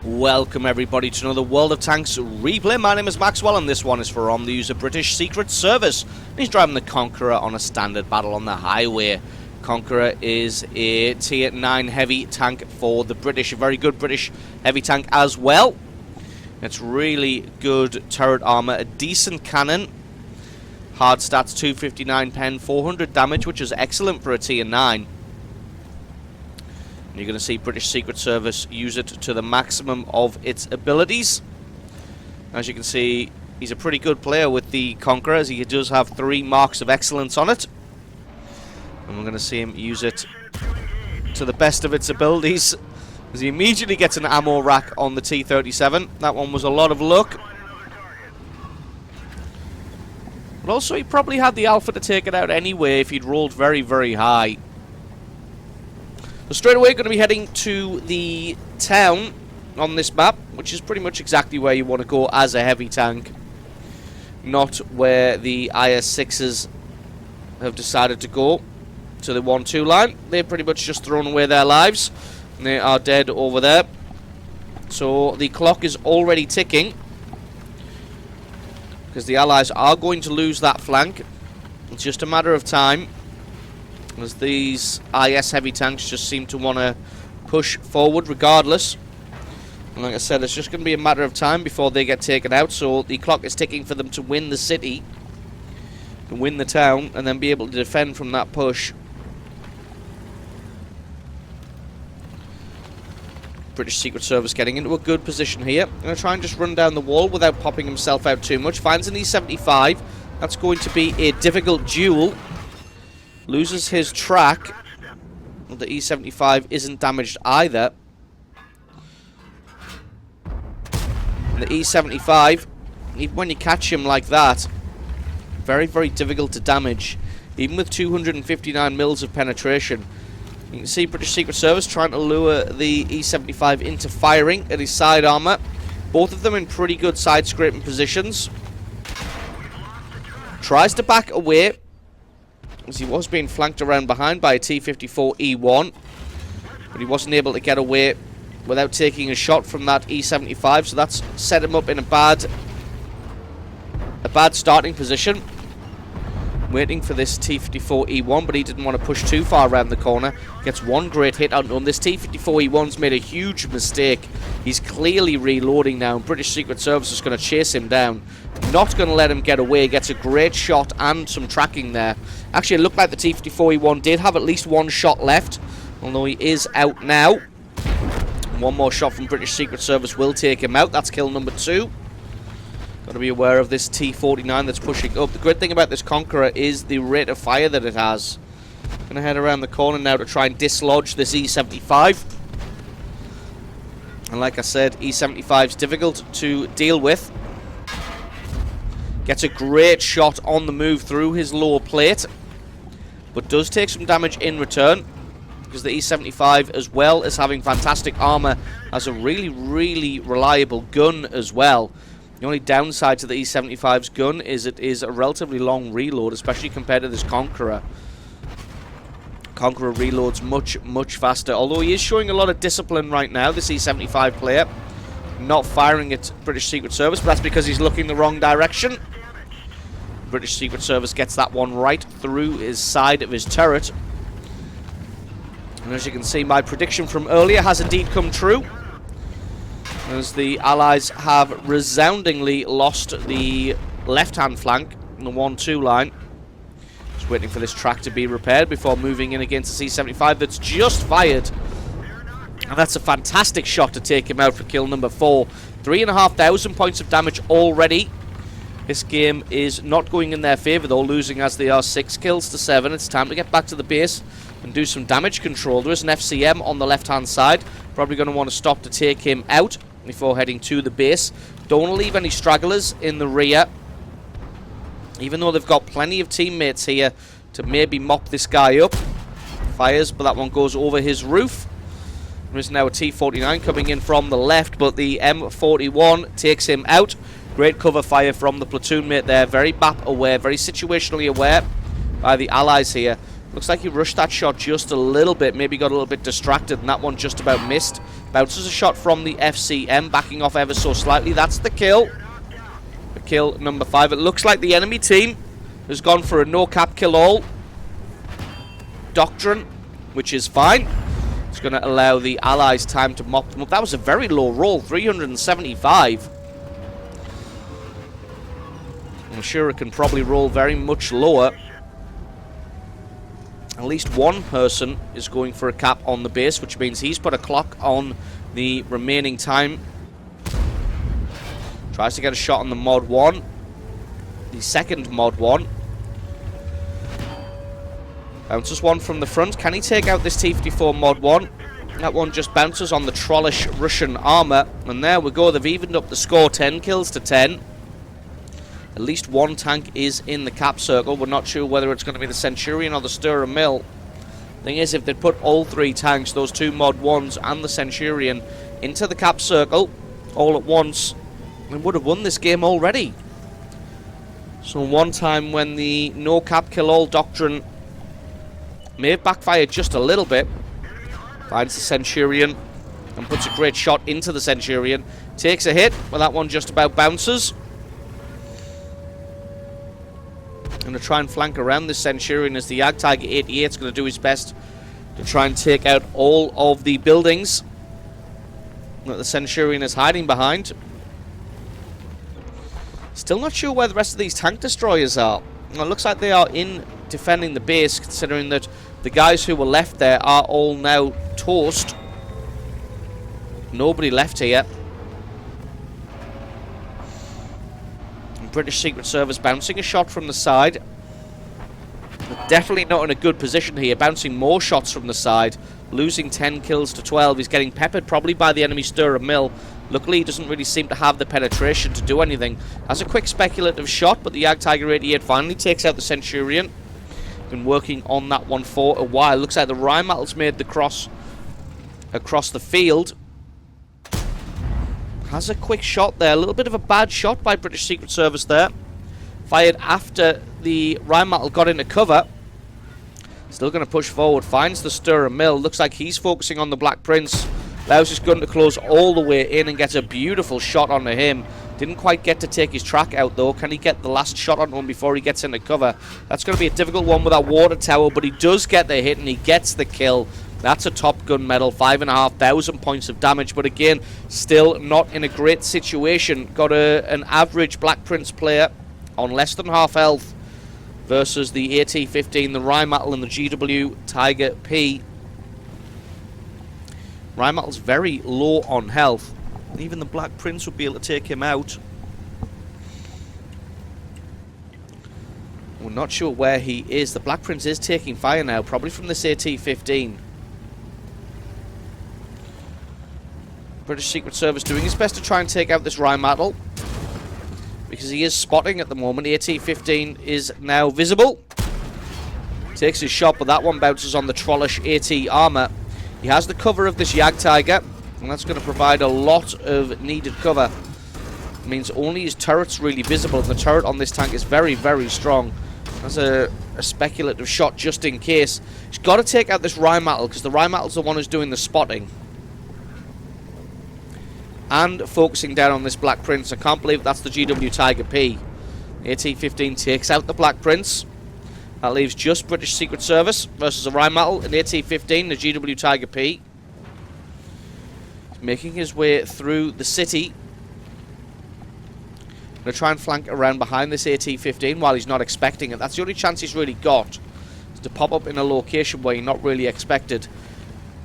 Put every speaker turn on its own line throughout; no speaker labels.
Welcome everybody to another World of Tanks replay. My name is Maxwell and this one is for the user British Secret Service. He's driving the Conqueror on a standard battle on the highway. Conqueror is a tier 9 heavy tank for the British, a very good British heavy tank as well. It's really good turret armor, a decent cannon, hard stats 259 pen, 400 damage, which is excellent for a tier 9. You're going to see British Secret Service use it to the maximum of its abilities. As you can see, he's a pretty good player with the Conqueror, as he does have 3 marks of excellence on it. And we're going to see him use it to the best of its abilities, as he immediately gets an ammo rack on the T-37. That one was a lot of luck. But also, he probably had the alpha to take it out anyway if he'd rolled very, very high. So straight away, going to be heading to the town on this map, which is pretty much exactly where you want to go as a heavy tank. Not where the IS-6s have decided to go to the 1-2 line. They've pretty much just thrown away their lives, and they are dead over there. So the clock is already ticking, because the Allies are going to lose that flank. It's just a matter of time, as these IS heavy tanks just seem to want to push forward regardless. And like I said, it's just going to be a matter of time before they get taken out, so the clock is ticking for them to win the city, to win the town, and then be able to defend from that push. British Secret Service getting into a good position here. Going to try and just run down the wall without popping himself out too much. Finds an E-75. That's going to be a difficult duel. Loses his track. The E-75 isn't damaged either. And the E-75, even when you catch him like that, very, very difficult to damage. Even with 259 mils of penetration. You can see British Secret Service trying to lure the E-75 into firing at his side armor. Both of them in pretty good side scraping positions. Tries to back away, as he was being flanked around behind by a T-54E1, but he wasn't able to get away without taking a shot from that E-75, so that's set him up in a bad starting position, waiting for this T-54E1, but he didn't want to push too far around the corner. Gets one great hit onto him. This T-54E1's made a huge mistake. He's clearly reloading now, and British Secret Service is going to chase him down. Not going to let him get away. Gets a great shot and some tracking there. Actually, it looked like the T-54E1 did have at least one shot left, although he is out now. One more shot from British Secret Service will take him out. That's kill number 2. Got to be aware of this T-49 that's pushing up. The great thing about this Conqueror is the rate of fire that it has. Going to head around the corner now to try and dislodge this E-75. And like I said, E-75 is difficult to deal with. Gets a great shot on the move through his lower plate, but does take some damage in return, because the E-75, as well as having fantastic armor, has a really, really reliable gun as well. The only downside to the E-75's gun is it is a relatively long reload, especially compared to this Conqueror. Conqueror reloads much, much faster, although he is showing a lot of discipline right now, this E-75 player. Not firing at British Secret Service, but that's because he's looking the wrong direction. British Secret Service gets that one right through his side of his turret. And as you can see, my prediction from earlier has indeed come true, as the Allies have resoundingly lost the left-hand flank in the 1-2 line. Just waiting for this track to be repaired before moving in against the C-75 that's just fired. And that's a fantastic shot to take him out for kill number 4. 3,500 points of damage already. This game is not going in their favour though, losing as they are 6 kills to 7. It's time to get back to the base and do some damage control. There is an FCM on the left-hand side. Probably going to want to stop to take him out before heading to the base. Don't want to leave any stragglers in the rear, even though they've got plenty of teammates here to maybe mop this guy up. Fires, but that one goes over his roof. There is now a T-49 coming in from the left, but the M41 takes him out. Great cover fire from the platoon mate there. Very map aware, very situationally aware by the Allies here. Looks like he rushed that shot just a little bit, maybe got a little bit distracted, and that one just about missed Bounces a shot from the FCM, backing off ever so slightly. That's the kill. The kill number 5. It looks like the enemy team has gone for a no-cap kill-all doctrine, which is fine. It's going to allow the allies time to mop them up. That was a very low roll, 375. I'm sure it can probably roll very much lower. At least one person is going for a cap on the base, which means he's put a clock on the remaining time. Tries to get a shot on the Mod 1. The second Mod 1. Bounces one from the front. Can he take out this T-54 Mod 1? That one just bounces on the trollish Russian armor. And there we go. They've evened up the score. 10 kills to 10. At least one tank is in the cap circle. We're not sure whether it's going to be the Centurion or the Stirrer Mill. Thing is, if they'd put all 3 tanks, those 2 Mod 1s and the Centurion, into the cap circle all at once, they would have won this game already. So one time when the no cap kill all doctrine may have backfired just a little bit, finds the Centurion and puts a great shot into the Centurion. Takes a hit, but that one just about bounces. Going to try and flank around this Centurion as the Jagdtiger 88 is going to do his best to try and take out all of the buildings that the Centurion is hiding behind. Still not sure where the rest of these tank destroyers are. Well, it looks like they are in defending the base, considering that the guys who were left there are all now toast. Nobody left here. British Secret Service bouncing a shot from the side. But definitely not in a good position here. Bouncing more shots from the side. Losing 10 kills to 12. He's getting peppered probably by the enemy Stirrer Mill. Luckily, he doesn't really seem to have the penetration to do anything. Has a quick speculative shot, but the Jagdtiger 88 finally takes out the Centurion. Been working on that one for a while. Looks like the Rheinmetall's made the cross across the field. Has a quick shot there. A little bit of a bad shot by British Secret Service there. Fired after the Rheinmetall got into cover. Still going to push forward. Finds the Stirrer Mill. Looks like he's focusing on the Black Prince. Allows his gun to close all the way in and gets a beautiful shot onto him. Didn't quite get to take his track out though. Can he get the last shot onto him before he gets into cover? That's going to be a difficult one with that water tower, but he does get the hit and he gets the kill. That's a Top Gun medal, 5,500 points of damage, but again, still not in a great situation. Got an average Black Prince player on less than half health versus the AT-15, the Rheinmetall, and the GW Tiger P. Rheinmetall's very low on health. Even the Black Prince would be able to take him out. We're not sure where he is. The Black Prince is taking fire now, probably from this AT-15. British Secret Service doing his best to try and take out this Rheinmetall, because he is spotting at the moment. AT-15 is now visible. Takes his shot, but that one bounces on the trollish AT armor. He has the cover of this Jagdtiger, and that's going to provide a lot of needed cover. It means only his turret's really visible, and the turret on this tank is very, very strong. That's a speculative shot just in case. He's got to take out this Rheinmetall, because the Rheinmetall's the one who's doing the spotting and focusing down on this Black Prince. I can't believe that's the GW Tiger P. AT-15 takes out the Black Prince. That leaves just British Secret Service versus a Rheinmetall, an AT-15, the GW Tiger P. He's making his way through the city. Going to try and flank around behind this AT-15 while he's not expecting it. That's the only chance he's really got, is to pop up in a location where you're not really expected.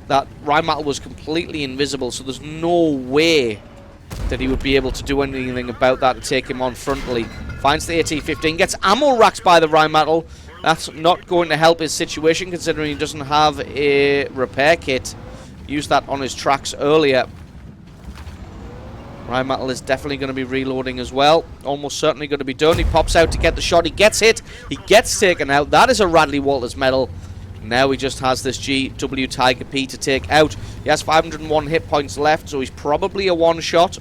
That Rheinmetall was completely invisible, so there's no way that he would be able to do anything about that to take him on frontally. Finds the AT-15, gets ammo racked by the Rheinmetall. That's not going to help his situation, considering he doesn't have a repair kit. Used that on his tracks earlier. Rheinmetall is definitely going to be reloading as well. Almost certainly going to be done. He pops out to get the shot. He gets hit. He gets taken out. That is a Radley Walters medal. Now he just has this GW Tiger P to take out. He has 501 hit points left, so he's probably a one-shot.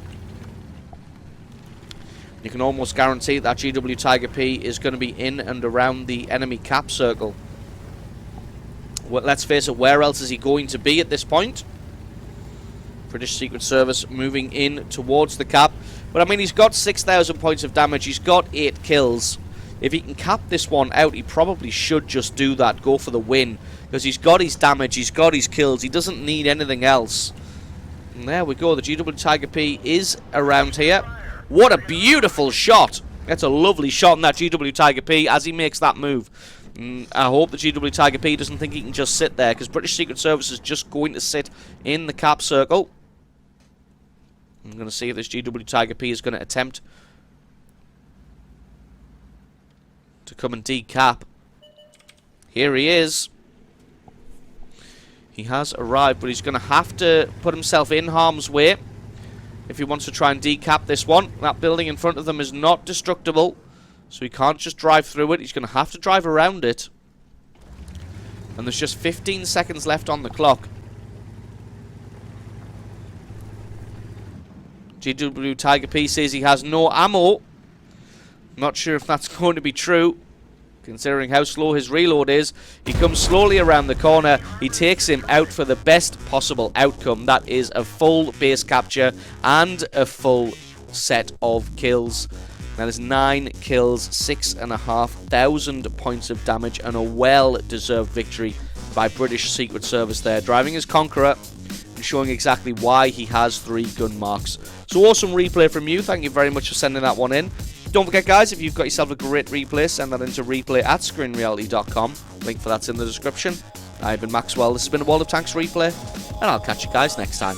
You can almost guarantee that GW Tiger P is going to be in and around the enemy cap circle. Well, let's face it, where else is he going to be at this point? British Secret Service moving in towards the cap. But I mean, he's got 6,000 points of damage. He's got 8 kills. If he can cap this one out, he probably should just do that. Go for the win. Because he's got his damage. He's got his kills. He doesn't need anything else. And there we go. The GW Tiger P is around here. What a beautiful shot. That's a lovely shot in that GW Tiger P as he makes that move. I hope the GW Tiger P doesn't think he can just sit there, because British Secret Service is just going to sit in the cap circle. I'm going to see if this GW Tiger P is going to attempt to come and decap. Here he is. He has arrived, but he's going to have to put himself in harm's way if he wants to try and decap this one. That building in front of them is not destructible, so he can't just drive through it. He's going to have to drive around it. And there's just 15 seconds left on the clock. GW Tiger P says he has no ammo. Not sure if that's going to be true, considering how slow his reload is. He comes slowly around the corner. He takes him out for the best possible outcome. That is a full base capture and a full set of kills. That is 9 kills, 6,500 points of damage, and a well-deserved victory by British Secret Service there. Driving his Conqueror and showing exactly why he has 3 gun marks. So awesome replay from you. Thank you very much for sending that one in. Don't forget, guys, if you've got yourself a great replay, send that into replay@screenreality.com. Link for that's in the description. I've been Maxwell. This has been a World of Tanks replay, and I'll catch you guys next time.